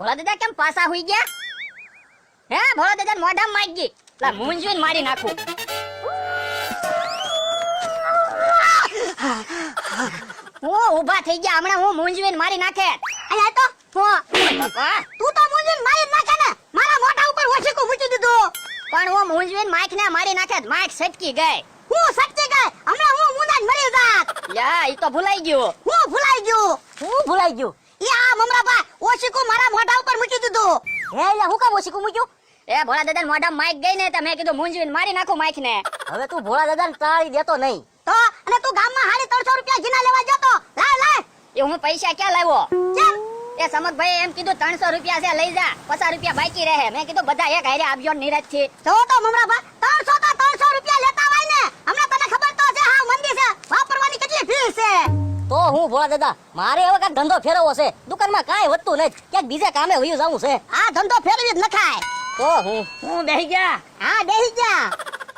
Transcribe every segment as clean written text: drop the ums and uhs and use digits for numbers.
ભોળા દાદા કેમ પાસા હોઈ ગયા? હે ભોળા દાદા મોઢામાં મારી ગઈ. લા મૂંઝવીને મારી નાખું. હું ઊભા થઈ ગયા હમણાં હું મૂંઝવીને મારી નાખે. અલ્યા તો બાપા તું તો મૂંઝવીને મારી નાખે ને. મારા મોઢા ઉપર ઓછીકું મૂકી દીધું. પણ હું મૂંઝવીને માઈકને મારી નાખે. માઈક સટકી ગઈ. હું સટકી ગઈ? હમણાં હું મુંડાને મરી જાત. યા ઈ તો ભૂલાઈ ગયો. હું ભૂલાઈ ગયો. ઈ આ મમરાબા ઓછીકું મારા મોઢા ઉપર મૂકી દીધું. હે લા હું કામ ઓછીકું મૂક્યું? એ ભોળા દાદા મોઢા માઈક ગઈ ને તો મેં કીધું મૂંઝવીને મારી નાખું માઈક ને. હવે તું ભોળા દાદાને ટાળી દેતો નહીં તો. અને તું ગામમાં 350 રૂપિયા જીના લેવા જતો. લાય એ હું પૈસા ક્યાં લાવ્યો? કેમ? એ સમકભાઈ એમ કીધું 300 રૂપિયા છે લઈ જા, 50 રૂપિયા બાકી રહે. મેં કીધું બધા એક હારે આપજો નીરજ થી. તો મમરાબા 300 રૂપિયા લેતા હોય ને. હમણાં તને ખબર તો છે હા મંદી છે, વાપરવાની કેટલી ફીસ છે. તો હું ભોળા દાદા મારે હવે કાંઈક ધંધો ફેરવવો છે. દુકાનમાં કાંઈ વધતું નથી, ક્યાંક બીજે કામે વયું જવું છે. આ ધંધો ફેરવી જ નખાય. તો હું બેહી ગયા. હા બેહી ગયા.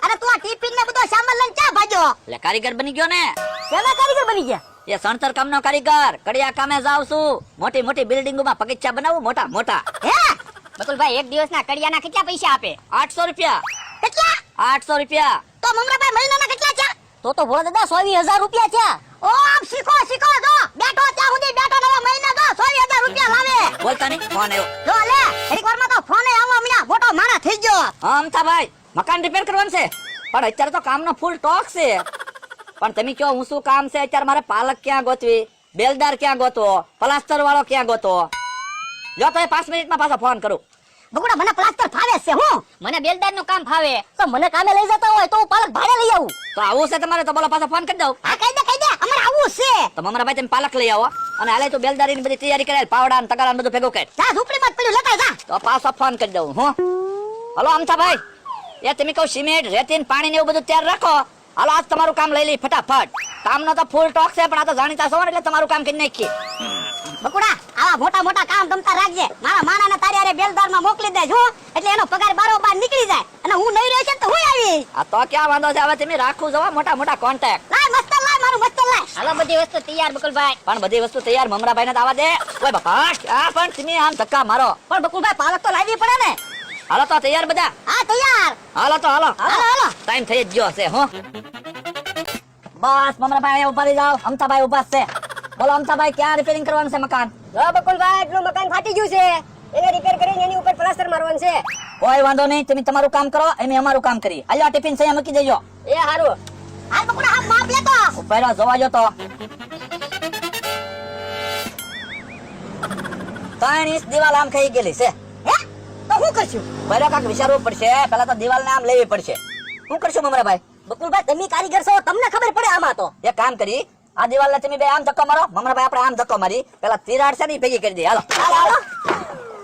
અરે તું આ ટિફિન ને બધો સામાન લઈને ક્યાં ભાગ્યો? લે કારીગર બની ગયો ને. કેવા કારીગર બની ગયા? એ સણતર કામનો કારીગર. કડિયા કામે જાવ છું. મોટી મોટી બિલ્ડિંગોમાં પગથિયા બનાવું મોટા મોટા. હે બકુલભાઈ એક દિવસના કડિયાના કેટલા પૈસા આપે? 800 રૂપિયા. કેટલા? 800 રૂપિયા. તો મમરાભાઈ મહિનાના કેટલા છે? તો ભોળા દાદા 24000 રૂપિયા છે. ઓ આમ શીખો જો. બેઠો ત્યાં સુધી બેઠો નવા મહિના તો 24000 રૂપિયા લાવે. બોલતા નહીં ફોન આવ્યો. જો લે એક વારમાં તો ફોન આવો હમણાં મોટો મારા થઈ ગયો. અમથા ભાઈ મકાન રિપેર કરવાનું છે, પણ અત્યારે તો કામનો ફૂલ ટોક છે. પણ તમે કયો હું શું કામ છે અત્યારે? મારે પાલક ક્યાં ગોતવી, બેલદાર ક્યાં ગોતવો, પ્લાસ્ટર વાળો ક્યાં ગોતવો? જો તો 5 મિનિટમાં પાછો ફોન કરું. બગુડા મને પ્લાસ્ટર ફાવે છે. હું મને બેલદાર નું કામ ફાવે. તો મને કામે લઈ જતા હોય તો હું પાલક ભાડે લઈ આવું. તો આવું છે તમારે તો બોલો પાછો ફોન કરી દઉં. હા કહી દે અમારે આવું છે. તો મમરા ભાઈ તમે પાલક લઈ આવો અને હાલે તો બેલદારી ની બધી તૈયારી કરેલ, પાવડા ને તગારા બધું ભેગું કર. જા ઝૂંપડી માં પડ્યું લેતા જા. તો પાછો ફોન કરી દઉં. હું હલો અમથા ભાઈ એ તમે કહો સિમેન્ટ રેતીન પાણી ને એવું બધું તૈયાર રાખો. હાલો આજ તમારું કામ લઈ લઈ ફટાફટ. કામનો તો ફૂલ ટોક છે, પણ આ તો જાણીતા છો એટલે તમારું કામ કરી નાખીએ. બકુડા આવા મોટા મોટા કામ તમતા રાખજે. મારા માણાને તારી હારે બેલદારમાં મોકલી દેજો એટલે એનો પગાર બારોબાર નીકળી જાય. અને હું નહીં રહ્યો છે તો હું આવી. આ તો ક્યાં વાંધો છે, હવે તમે રાખું જવા મોટા મોટા કોન્ટેક્ટ. લાય મસ્તર લાય મારું મસ્તર લાય. હાલો બધી વસ્તુ તૈયાર બકુલભાઈ. પણ બધી વસ્તુ તૈયાર મમરાભાઈ ને આવા દે. ઓય બાપા આ પણ તમે આમ ધક્કા મારો. પણ બકુલભાઈ પાલક તો લાવવી પડે ને. હાલો તો તૈયાર બધા? હા તૈયાર. હાલો તો હાલો ટાઈમ થઈ જ ગયો છે. હો બસ મમરાભાઈ ઉભા રહી જાઓ. અમથાભાઈ ઉભા છે. બોલો અમથાભાઈ ક્યાં રિપેરિંગ કરવાનું છે મકાન? બકુલભાઈ એટલું મકાન ફાટી ગયું છે, એને રિપેર કરીને એની ઉપર પ્લાસ્ટર મારવાનું છે. કોઈ વાંધો નહીં, તમે તમારું કામ કરો અમે અમારું કામ કરી. આલ્યો ટિફિન સહી મૂકી દેજો. એ હારું. હાલ બકુડા હાથ માપ લેતો. ઉપર જોવા જો તો 3 ઇંચ દિવાલ આમ ખાઈ ગયેલી છે. હે તો હું કરશું? બરો કાક વિચારવું પડશે. પહેલા તો દિવાલને આમ લેવી પડશે. શું કરશું મમરાભાઈ? બકુલભાઈ તમે કારીગર છો, તમને ખબર પડે આમાં. તો એક કામ કરી, આ દિવાલને તમે બે આમ ધક્કો મારો, મમરાભાઈ આપણે આમ ધક્કો મારી. પેલા તિરાડ છે ને ભેગી કરી દે. હાલો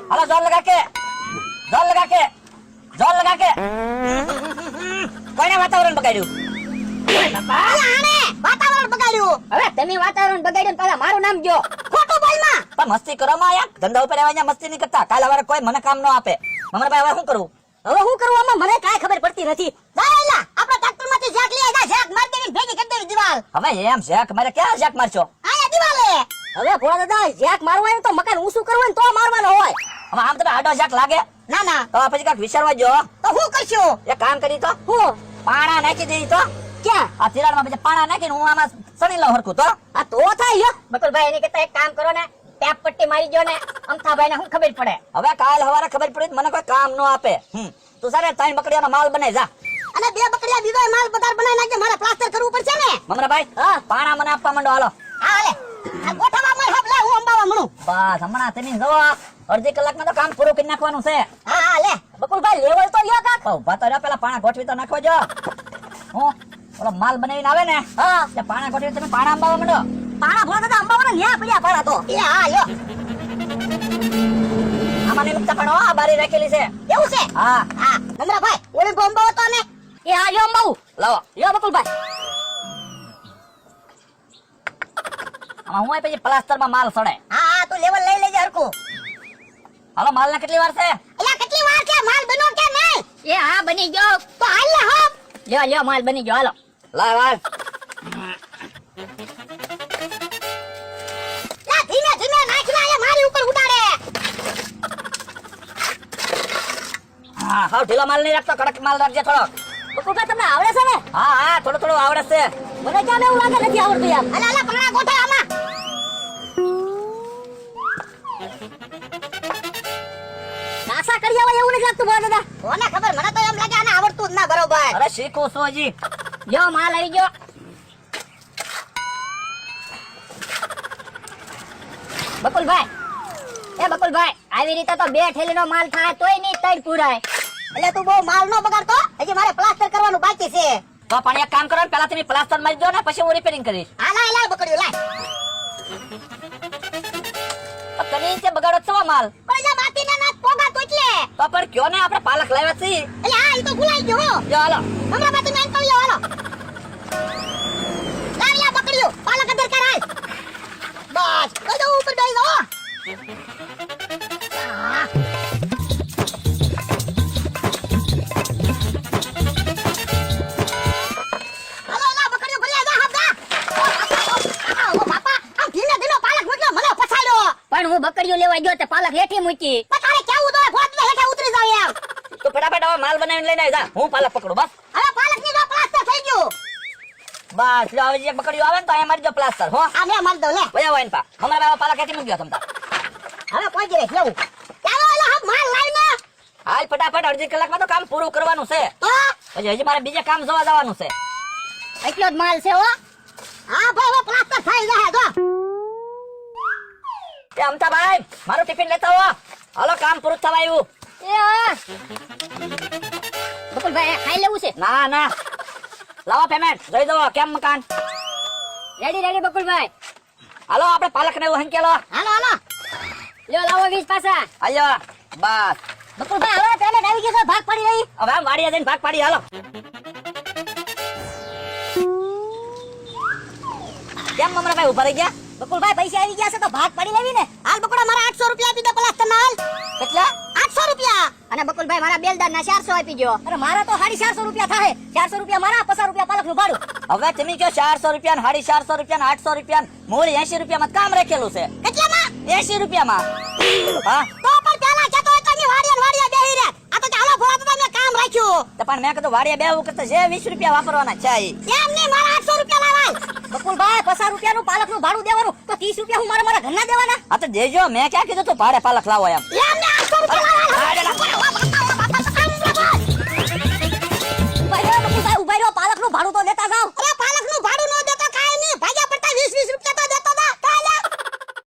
હાલો જોર લગા કે કોઈને વાતાવરણ બગાડ્યું? વાતાવરણ બગાડ્યું. હવે તમે વાતાવરણ બગાડ્યું પેલા મારું નામ જો. ખોટું બોલમાં. પણ મસ્તી કરો માં યાર. ધંધા ઉપર આવ્યા મસ્તી નહીં કરતા. કાલ હવે કોઈ મને કામ ન આપે. મમરાભાઈ હવે શું કરવું? આમાં મને કાંઈ ખબર પડતી નથી. દાયલા આપણે ટ્રેક્ટરમાંથી ઝાક લઈ આવ્યા. ઝાક મારી દેવી ભેગી કરી દેવી દિવાલ. હવે એમ ઝાક મારે ક્યાં ઝાક મારશો? આયા દિવાલે. હવે ભોળા દાદા ઝાક મારવું હોય તો મકાન ઊંચું કરવું હોય તો મારવાનો હોય. હવે આમ તમે આડો ઝાક લાગે? ના તો પછી કાંઈક વિચારવા જો. તો હું કરશું? એક કામ કરી તો હું પાણા નાખી દઈ તો. ક્યાં? આ તિરાડમાં પછી પાણા નાખીને હું આમાં સણી લઉં હરખું. તો આ તો થાય યો. બકુલભાઈ એની કરતા એક કામ કરો ને, ટેપ પટ્ટી મારી જો ને. અમથાભાઈ ને શું ખબર પડે? હવે કાલ હવારે ખબર પડી મને કોઈ કામ ન આપે. તું સારે 3 બકડીયાનો માલ બનાવી જા. અને 2 બકડીયા બીજો માલ બધાર બનાવી નાખજે. મારે પ્લાસ્ટર કરવું પડશે ને. મમરાભાઈ પાણા મને આપવા માંડો. હાલો હા લે આ ગોઠવા માં હબ લે હું અંબાવા મળું. બસ હમણાં તમે જવો. અડધી કલાકમાં તો કામ પૂરું કરી નાખવાનું છે. હા લે બકુલભાઈ લેવલ તો લ્યો કાક. ઉભા તો રહ્યો, પેલા પાણા ગોઠવી તો નાખવા જો. હું ઓલો માલ બનાવીને આવે ને તે પાણા ગોઠવી તમે પાણા અંબાવા માંડો. પાણા ભોળા દાદા અંબાવાના ન્યા પડ્યા પાણા તો. એ હા લ્યો આમાંની મુક્તા પણ આ બારી રાખેલી છે. એવું છે? હા મમરાભાઈ ઓલી અંબાવો તો ને. એ હા લ્યો અંબાવું. લાવો લ્યો બકુલભાઈ. આમાં હું પછી પ્લાસ્ટરમાં માલ સડે. હા તો લેવલ લઈ લેજે હરખું. હાલો માલ ના કેટલી વાર છે? અલ્યા કેટલી વાર છે? માલ બનો કે નહીં? એ હા બની ગયો. તો હાલ લે હપ. લ્યો માલ બની ગયો. હાલો લાવ લા ધીમે ધીમે નાખ ના એ મારી ઉપર ઉડાડે. હાવ ઢીલો માલ નહીં રાખતો, કડક માલ રાખજે થોડો. બકુલભાઈ તમને આવડે છે ને? હા હા, થોડું થોડું આવડે છે. મને ક્યાં એવું લાગે નથી આવડતું એમ. અલા અલા પકડા ગોઠા આમાં. નાસા કરી આવા એવું નથી લાગતું ભોળા દાદા. કોને ખબર, મને તો એમ લાગે આને આવડતું જ ના બરોબર. અરે શીખું છું હજી. જો માલ આવી ગયો. બકુલભાઈ, એ બકુલભાઈ, આવી રીતે તો 2 થેલીનો માલ થાય તોય નહીં 3 પૂરાય. એટલે તું બહુ માલ નો બગાડતો, હજી મારે પ્લાસ્ટર કરવાનું બાકી છે. તો પણ એક કામ કરો ને, પેલા તમે પ્લાસ્ટર મારી દો ને, પછી હું રિપેરિંગ કરીશ. હા લાય બકડ્યું લાય. તો તને તે બગાડો છો માલ. પણ જે માટીના ના પોગા તો એટલે. તો પણ કયો ને, આપણે પાલક લાવ્યા છીએ. એટલે હા ઈ તો ભૂલાઈ ગયો હો. જો હાલો. હમણાં બાકી મેન તો હાલો. લાવ્યા બકડ્યું, પાલક અદર કર હાલ. બસ, તો ઉપર બેસી જાઓ. હાલો લા બકડ્યું ભલ્યા જા હબદા. ઓ બાપા, આમ ધીમે ધીમે પાલક મૂક્યો, મને પછાડ્યો. પણ હું બકડ્યું લેવા ગયો તે પાલક હેઠી મૂકી. પણ તારે કેવું તો ગોદલે હેઠે ઉતરી જાવ એમ. તો ફટાફટ હવે માલ બનાવીને લઈને આવી જા, હું પાલક પકડું બસ. હવે પાલકની જો પ્લાસ્ટર થઈ ગયું. બસ જો હવે જે બકડીઓ આવે ને તો અહીંયા મારી દો પ્લાસ્ટર. હો આ લે માર દો લે. વયા વાઈન પા હમણાં બાવા પાલક હેઠી મૂક્યો તમતા. હવે કોઈ જ રહે લેવું. ચાલો એલા હબ માલ લાઈને. હાલ ફટાફટ અડધી કલાકમાં તો કામ પૂરું કરવાનું છે. તો પછી હજી મારે બીજે કામ જોવા જવાનું છે. એટલો જ માલ છે હો. હા ભાઈ હવે પ્લાસ્ટર થઈ જાય તો. એ અમતા ભાઈ, મારું ટિફિન લેતા આવો. હાલો કામ પૂરું થવા આવ્યું. એ હા. બકુલભાઈ ખાઈ લેવું છે. ના ના, લાવો પેમેન્ટ જોઈ દો કેમ મકાન. રેડી બકુલભાઈ. હાલો આપણે પાલક ને એવું હંકેલો. હાલો હાલો. લ્યો લાવો 20 પાછા. આયો બસ. બકુલભાઈ હવે પેમેન્ટ આવી ગયું છે, ભાગ પડી રહી. હવે આમ વાડીએ જઈને ભાગ પાડી. હાલો કેમ મમરાભાઈ ઉભા રહી ગયા? બકુલભાઈ પૈસા આવી ગયા છે તો ભાગ પડી લેવી ને. હાલ બકુડા મારા 800 રૂપિયા આપી દે પ્લાસ્ટર ના હાલ. કેટલા? 800 રૂપિયા. અને બકુલભાઈ મારા બેલદાર ના 400 આપી ગયો. અરે મારા તો 450 રૂપિયા થાય. 400 રૂપિયા મારા, 50 રૂપિયા પાલક નું ભાડું. હવે તમે કયો 400 રૂપિયા, 450 રૂપિયા, 800 રૂપિયા, મૂળ 80 રૂપિયામાં કામ રાખેલું છે. કેટલામાં? 80 રૂપિયામાં. હા તો પણ પેલા કેતો હોય તો મે વાડિયા બેહી રહ્યા. આ તો ચાલો ભોળા તો મેં કામ રાખ્યું. તો પણ મેં કીધું વાડીએ બેહવું કરતા જે 20 રૂપિયા વાપરવાના છે. એમ નહીં, મારા 800 રૂપિયા લાવાય. બકુલભાઈ 50 રૂપિયાનું પાલકનું ભાડું દેવાનું તો 30 રૂપિયા હું મારા ઘરના દેવાના. આ તો દેજો, મેં ક્યાં કીધું તું ભાડે પાલક લાવો એમ. એ